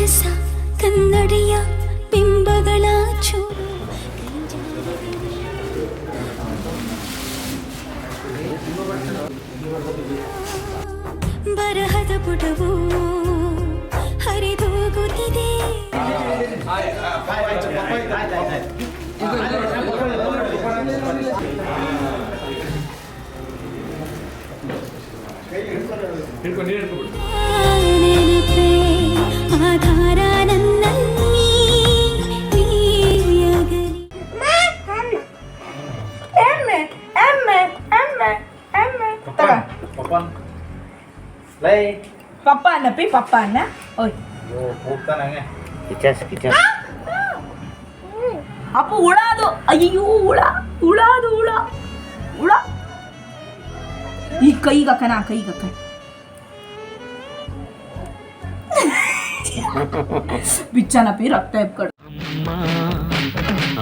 ಸರಸ ಕನ್ನಡಿಯ ಬಿಂಬಗಳ ಚೂರು ಬರಹದ ಪುಟವು ಹರಿದೋಗುತ್ತಿದೆ. ನೆನಪೇ ಆಧಾರ ನನ್ನಲ್ಲಿ ನೀಯಾಗಲಿ. ಪಪ್ಪ ಅನ್ನ ಪಿ ಪಪ್ಪ ಅನ್ನ ಓಯ್ ಅಪ್ಪ ಹುಳ ಅದು. ಅಯ್ಯೋ ಹುಳ ಹುಳ ಅದು ಹುಳ ಹುಳ. ಈ ಕೈಗಕ್ಕನ ಕೈಗಕ್ಕ ಬಿಚ್ಚನ ಪಿ ರಕ್ತ ಎಪ್ಕಡು.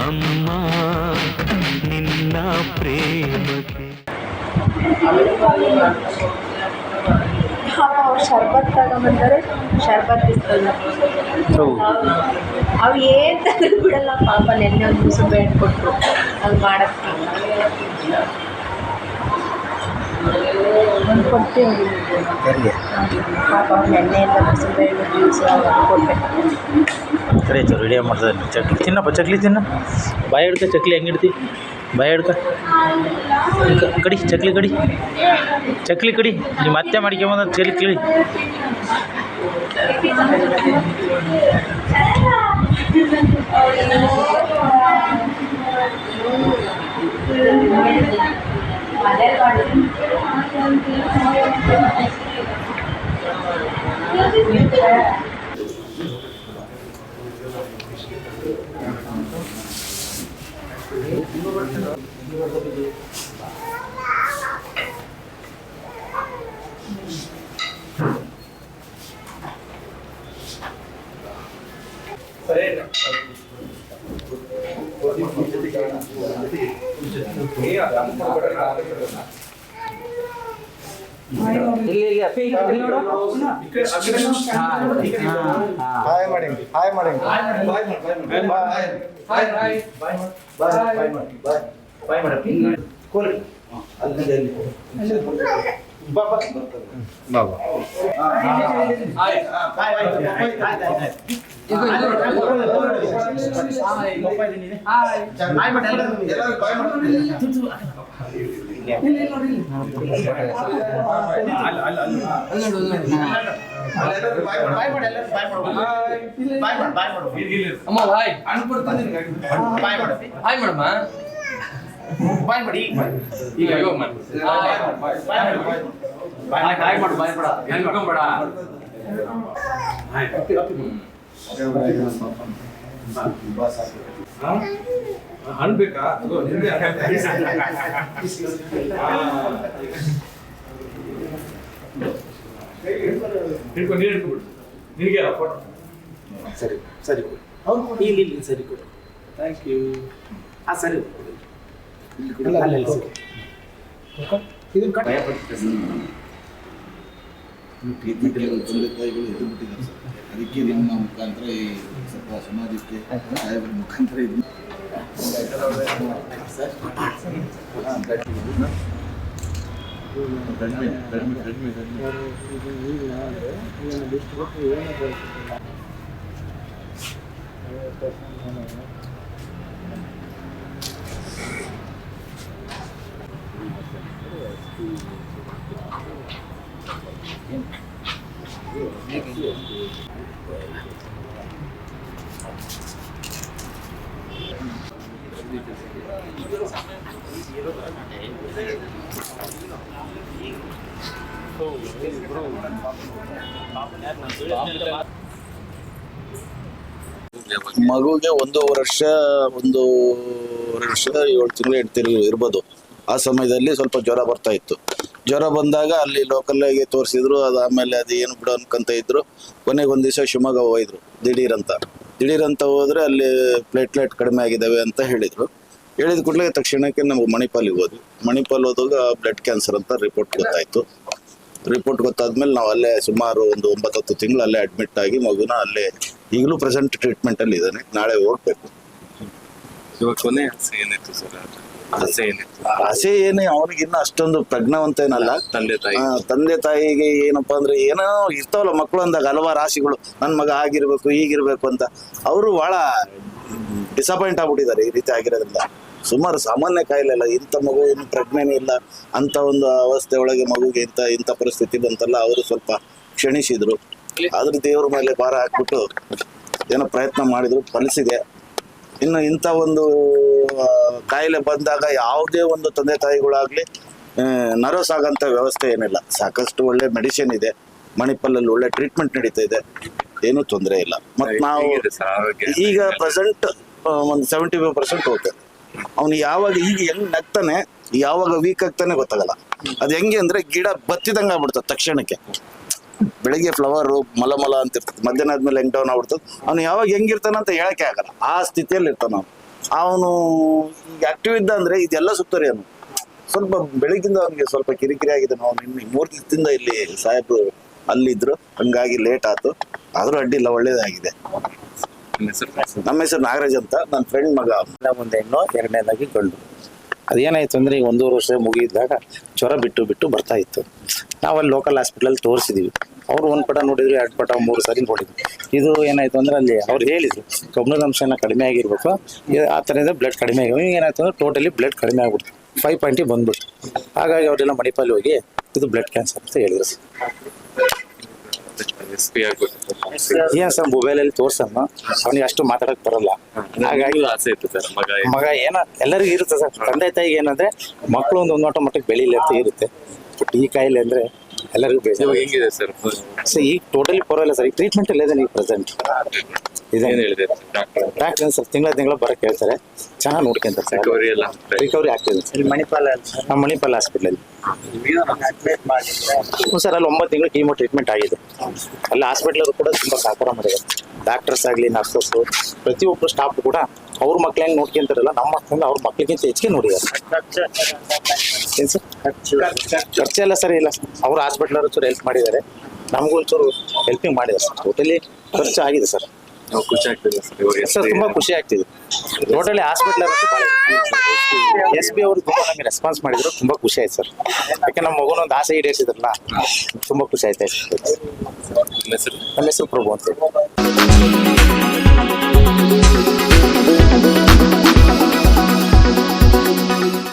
ಅಮ್ಮ ನಿನ್ನ ಪ್ರೇಮಕ್ಕೆ ಶರ್ಬತ್ ತಗೊಂಬಂದರೆ ಶರ್ಬತ್ ಇರ್ತದೆ. ಅವು ಏನ್ ತಂದ್ರೆ ಬಿಡಲ್ಲ ಪಾಪ. ನೆನ್ನೆ ಒಂದು ದಿವಸ ಬೇಡ ಕೊಟ್ಟರು ಅದು ಮಾಡಕ್ಕೆ ಒಂದು ಕೊಟ್ಟೆ ಪಾಪ ನೆನ್ನೆಯಿಂದ ಬಿಸಿ ಬೇಡ ದಿವಸ ಕೊಟ್ಟೆ. ಸರಿ ಆಯ್ತು ರೆಡಿ ಮಾಡ್ತದೆ. ಚಕ್ಲಿ ತಿನ್ನಪ್ಪ, ಚಕ್ಲಿ ತಿನ್ನ. ಬಾಯಿ ಹಿಡ್ಕ ಚಕ್ಲಿ ಹೆಂಗಿಡ್ತಿ? ಬಾಯಿ ಹಿಡ್ಕ ಕಡಿ ಚಕ್ಲಿ ಕಡಿ ಚಕ್ಲಿ ಕಡಿ. ನಿಮ್ಮ ಅತ್ತೆ ಮಾಡ್ಕೊಂಬಂದ ಚಕ್ಲಿ ಕಡಿ. ಅನ್ಬೇಕಾ ಹಿಡ್ಕೊಂಡು ನೀರು ಹಿಡ್ಕೊಬಿಡು. ನಿನಗೆ ಫೋಟೋ ಸರಿ ಸರಿ ಕೊಡು. ಅವ್ರು ಇಲ್ಲಿ ಇಲ್ಲಿ ಸರಿ ಕೊಡು. Thank you. ಹಾಂ ಸರಿ ಅಲ್ಲೆಲ್ಲ ಸರಿ. ಇದನ್ನು ಕಟ್ ಭಯಪಡ್ತಿದ್ದೆ ಸರ್. ತಂದೆ ತಾಯಿಗಳು ಎದ್ದು ಬಿಟ್ಟಿದ್ದಾರೆ ಸರ್. ಅದಕ್ಕೆ ನಿಮ್ಮ ಮುಖಾಂತರ ಈ ಸ್ವಲ್ಪ ಸಮಾಜಕ್ಕೆ ಸಾಹೇಬರ ಮುಖಾಂತರ ಇದು ಕಡಿಮೆ ಕಡಿಮೆ ಕಡಿಮೆ ಕಡಿಮೆ ಮಗುಗೆ 1 ವರ್ಷ 7 ತಿಂಗಳು ಇರ್ಬೋದು. ಆ ಸಮಯದಲ್ಲಿ ಸ್ವಲ್ಪ ಜ್ವರ ಬರ್ತಾ ಇತ್ತು. ಜ್ವರ ಬಂದಾಗ ಅಲ್ಲಿ ಲೋಕಲ್ಲಾಗಿ ತೋರಿಸಿದ್ರು. ಅದಾದಮೇಲೆ ಅದು ಏನು ಬಿಡು ಅನ್ಕೊಂತ ಇದ್ರು. ಕೊನೆಗೆ ಒಂದು ದಿವಸ ಶಿವಮೊಗ್ಗ ಹೋಯ್ದ್ರು ದಿಢೀರಂತ ಹೋದ್ರೆ ಅಲ್ಲಿ ಪ್ಲೇಟ್ಲೆಟ್ ಕಡಿಮೆ ಆಗಿದ್ದಾವೆ ಅಂತ ಹೇಳಿದ್ರು. ಹೇಳಿದ ಕೂಡಲೇ ತಕ್ಷಣಕ್ಕೆ ನಾವು ಮಣಿಪಾಲಿಗೆ ಹೋದಾಗ ಬ್ಲಡ್ ಕ್ಯಾನ್ಸರ್ ಅಂತ ರಿಪೋರ್ಟ್ ಗೊತ್ತಾಯ್ತು. ರಿಪೋರ್ಟ್ ಗೊತ್ತಾದ್ಮೇಲೆ ನಾವು ಅಲ್ಲೇ ಸುಮಾರು ಒಂದು 9-10 ತಿಂಗಳು ಅಲ್ಲೇ ಅಡ್ಮಿಟ್ ಆಗಿ ಮಗುನ ಅಲ್ಲೇ ಈಗಲೂ ಪ್ರೆಸೆಂಟ್ ಟ್ರೀಟ್ಮೆಂಟಲ್ಲಿ ಇದ್ದಾನೆ. ನಾಳೆ ಹೋಗ್ಬೇಕು. ಇವಾಗ ಕೊನೆ ಆಸೆ ಏನಿತ್ತು ಸರ್? ಆಸೆ ಏನಿತ್ತು? ಆಸೆ ಏನೇ, ಅವನಿಗಿನ್ನ ಅಷ್ಟೊಂದು ಪ್ರಜ್ಞಾವಂತ ಏನಲ್ಲ. ತಂದೆ ತಾಯಿ ತಂದೆ ತಾಯಿಗೆ ಏನಪ್ಪಾ ಅಂದ್ರೆ ಏನೋ ಇರ್ತಾವಲ್ಲ ಮಕ್ಕಳು ಅಂದಾಗ ಹಲವಾರು ಆಸೆಗಳು, ನನ್ನ ಮಗ ಆಗಿರ್ಬೇಕು ಹೀಗಿರ್ಬೇಕು ಅಂತ. ಅವರು ಬಹಳ ಡಿಸಪಾಯಿಂಟ್ ಆಗ್ಬಿಟ್ಟಿದ್ದಾರೆ ಈ ರೀತಿ ಆಗಿರೋದ್ರಿಂದ. ಸುಮಾರು ಸಾಮಾನ್ಯ ಕಾಯಿಲೆ ಅಲ್ಲ, ಇಂಥ ಮಗು ಏನು ಪ್ರಜ್ಞೆನೇ ಇಲ್ಲ ಅಂತ ಒಂದು ಅವಸ್ಥೆ ಒಳಗೆ ಮಗುಗೆ ಇಂಥ ಪರಿಸ್ಥಿತಿ ಬಂತಲ್ಲ. ಅವರು ಸ್ವಲ್ಪ ಕ್ಷಣಿಸಿದ್ರು. ಆದ್ರೆ ದೇವ್ರ ಮೇಲೆ ಭಾರ ಹಾಕ್ಬಿಟ್ಟು ಏನೋ ಪ್ರಯತ್ನ ಮಾಡಿದ್ರು, ಫಲಿಸಿದೆ. ಇನ್ನು ಇಂಥ ಒಂದು ಕಾಯಿಲೆ ಬಂದಾಗ ಯಾವುದೇ ಒಂದು ತಂದೆ ತಾಯಿಗಳಾಗ್ಲಿ ನರ್ವಸ್ ಆಗಂತ ವ್ಯವಸ್ಥೆ ಏನಿಲ್ಲ. ಸಾಕಷ್ಟು ಒಳ್ಳೆ ಮೆಡಿಸಿನ್ ಇದೆ, ಮಣಿಪಾಲಲ್ಲಿ ಒಳ್ಳೆ ಟ್ರೀಟ್ಮೆಂಟ್ ನಡೀತಾ ಇದೆ, ಏನೂ ತೊಂದರೆ ಇಲ್ಲ. ಮತ್ತು ನಾವು ಈಗ ಪ್ರೆಸೆಂಟ್ ಒಂದು 75% ಓಕೆ. ಅವನು ಯಾವಾಗ ಈಗ ಹೆಂಗ್ ನಗ್ತಾನೆ, ಯಾವಾಗ ವೀಕ್ ಆಗ್ತಾನೆ ಗೊತ್ತಾಗಲ್ಲ. ಅದು ಹೆಂಗೆ ಅಂದ್ರೆ ಗಿಡ ಬತ್ತಿದಂಗೆ ಆಗ್ಬಿಡ್ತದೆ ತಕ್ಷಣಕ್ಕೆ. ಬೆಳಿಗ್ಗೆ ಫ್ಲವರು ಮಲ ಅಂತ ಇರ್ತದೆ, ಮಧ್ಯಾಹ್ನ ಆದ್ಮೇಲೆ ಹೆಂಗ್ ಡೌನ್ ಆಗ್ಬಿಡ್ತದೆ. ಅವನು ಯಾವಾಗ ಹೆಂಗಿರ್ತಾನ ಅಂತ ಹೇಳಕ್ಕೆ ಆಗಲ್ಲ, ಆ ಸ್ಥಿತಿಯಲ್ಲಿ ಇರ್ತಾನ ಅವನು. ಈಗ ಆಕ್ಟಿವ್ ಇದ್ದ ಅಂದ್ರೆ ಇದೆಲ್ಲ ಸುತ್ತರಿ. ಅವನು ಸ್ವಲ್ಪ ಬೆಳಗಿಂದ ಅವನಿಗೆ ಸ್ವಲ್ಪ ಕಿರಿಕಿರಿ ಆಗಿದೆ. ನಾವು ನಿನ್ನೆ 3 ದಿವಸದಿಂದ ಇಲ್ಲಿ ಸಾಹೇಬ್ರು ಅಲ್ಲಿದ್ರು, ಹಂಗಾಗಿ ಲೇಟ್ ಆಯ್ತು. ಆದ್ರೂ ಅಡ್ಡಿಲ್ಲ, ಒಳ್ಳೇದಾಗಿದೆ. ನಮ್ಮ ಹೆಸರು ನಾಗರಾಜ್ ಅಂತ, ನನ್ನ ಫ್ರೆಂಡ್ ಮಗ. ಒಂದು ಹೆಣ್ಣು, ಎರಡನೇದಾಗಿ ಗಂಡು. ಅದೇನಾಯ್ತು ಅಂದ್ರೆ ಈಗ 1.5 ವರ್ಷ ಮುಗಿದಾಗ ಜ್ವರ ಬಿಟ್ಟು ಬರ್ತಾ ಇತ್ತು. ನಾವಲ್ಲಿ ಲೋಕಲ್ ಹಾಸ್ಪಿಟಲ್ ತೋರಿಸಿದ್ವಿ. ಅವ್ರು 1 ಪಟ ನೋಡಿದ್ರು, 2 ಪಟ 3 ಸಾರಿ ನೋಡಿದ್ರು. ಇದು ಏನಾಯ್ತು ಅಂದ್ರೆ ಅಲ್ಲಿ ಅವ್ರು ಹೇಳಿದ್ರು ಕಬ್ಬಿಣದ ಅಂಶ ಕಡಿಮೆ ಆಗಿರ್ಬೇಕು, ಆ ಥರದಿಂದ ಬ್ಲಡ್ ಕಡಿಮೆ ಆಗಿ ಏನಾಯ್ತು ಅಂದ್ರೆ ಟೋಟಲಿ ಬ್ಲಡ್ ಕಡಿಮೆ ಆಗ್ಬಿಡ್ತು, 5 ಬಂದ್ಬಿಟ್ಟು. ಹಾಗಾಗಿ ಅವರೆಲ್ಲ ಮಣಿಪಾಲ್ ಹೋಗಿ ಇದು ಬ್ಲಡ್ ಕ್ಯಾನ್ಸರ್ ಅಂತ ಹೇಳಿದ್ರು. ಏನ್ ಸರ್ ಮೊಬೈಲಲ್ಲಿ ತೋರ್ಸಮ್ಮ, ಅವನಿಗೆ ಅಷ್ಟು ಮಾತಾಡಕ್ ಬರಲ್ಲ. ಹಾಗಾಗಿ ಆಸೆ ಇತ್ತು ಸರ್ ಮಗ ಏನ ಎಲ್ಲರಿಗೂ ಇರುತ್ತೆ ಸರ್. ತಂದೆ ತಾಯಿಗೆ ಏನಂದ್ರೆ ಮಕ್ಕಳು ಒಂದು ನೋಟ ಮಟ್ಟಕ್ಕೆ ಬೆಳೀಲಿ ಅಂತ ಇರುತ್ತೆ. ಬಟ್ ಈ ಕಾಯಿಲೆ ಅಂದ್ರೆ ಎಲ್ಲರಿಗೂ ಬೇಜಾರು. ಹೆಂಗಿದೆ ಸರ್? ಸರ್ ಈಗ ಟೋಟಲಿ ಪರವಾಗಿಲ್ಲ ಸರ್. ಈಗ ಟ್ರೀಟ್ಮೆಂಟ್ ಎಲ್ಲ ಇದೆ. ಈಗ ಪ್ರೆಸೆಂಟ್ ಇದೆ. ಏನ್ ಹೇಳಿದೆ ಡಾಕ್ಟರ್ ಸರ್ ತಿಂಗಳ ಬರಕ್ಕೆ ಹೇಳ್ತಾರೆ, ಚೆನ್ನಾಗಿ ನೋಡ್ಕೊಂತಾರೆ ಸರ್. ರಿಕವರಿ ಎಲ್ಲ ರಿಕವರಿ ಆಗ್ತಿದೆ ಸರ್. ಮಣಿಪಾಲ್ ಹಾಸ್ಪಿಟಲ್ ಸರ್ ಅಲ್ಲಿ 9 ತಿಂಗಳು ಕೀಮೋ ಟ್ರೀಟ್ಮೆಂಟ್ ಆಗಿದೆ. ಅಲ್ಲಿ ಹಾಸ್ಪಿಟಲ್ ಕೂಡ ತುಂಬಾ ಸಹಕಾರ ಮಾಡಿದ್ದಾರೆ. ಡಾಕ್ಟರ್ಸ್ ಆಗಲಿ, ನರ್ಸಸ್, ಪ್ರತಿಯೊಬ್ಬರು ಸ್ಟಾಫ್ ಕೂಡ ಅವ್ರ ಮಕ್ಳು ಹೆಂಗ್ ನೋಡ್ಕೊಂತಾರಲ್ಲ, ನಮ್ಮ ಮಕ್ಕಳನ್ನ ಅವ್ರ ಮಕ್ಳಿಗಿಂತ ಹೆಚ್ಚಿಗೆ ನೋಡಿದ್ದಾರೆ. ಏನ್ ಸರ್ ಖರ್ಚೆಲ್ಲ ಸರಿ ಇಲ್ಲ. ಅವ್ರ ಹಾಸ್ಪಿಟಲ್ ಚೂರು ಹೆಲ್ಪ್ ಮಾಡಿದ್ದಾರೆ, ನಮಗೂ ಒಂಚೂರು ಹೆಲ್ಪಿಂಗ್ ಮಾಡಿದ್ದಾರೆ ಸರ್. ಟೋಟಲಿ ಖರ್ಚು ಆಗಿದೆ ಸರ್. ಖುಷಿ ಆಗ್ತದೆ ಸರ್ ತುಂಬಾ ಖುಷಿ ಆಗ್ತಿದೆ. ಟೋಟಲಿ ಹಾಸ್ಪಿಟಲ್ SB ಅವರು ತುಂಬಾ ನಮಗೆ ರೆಸ್ಪಾನ್ಸ್ ಮಾಡಿದ್ರು, ತುಂಬಾ ಖುಷಿ ಆಯ್ತು ಸರ್. ಯಾಕೆ ನಮ್ಮ ಮಗುನೊಂದು ಆಸೆ ಈಡೇರಿಸಿದ್ರಲ್ಲ, ತುಂಬಾ ಖುಷಿ ಆಯ್ತು. ನಮ್ಮ ಹೆಸರು ಪ್ರಭು ಅಂತ.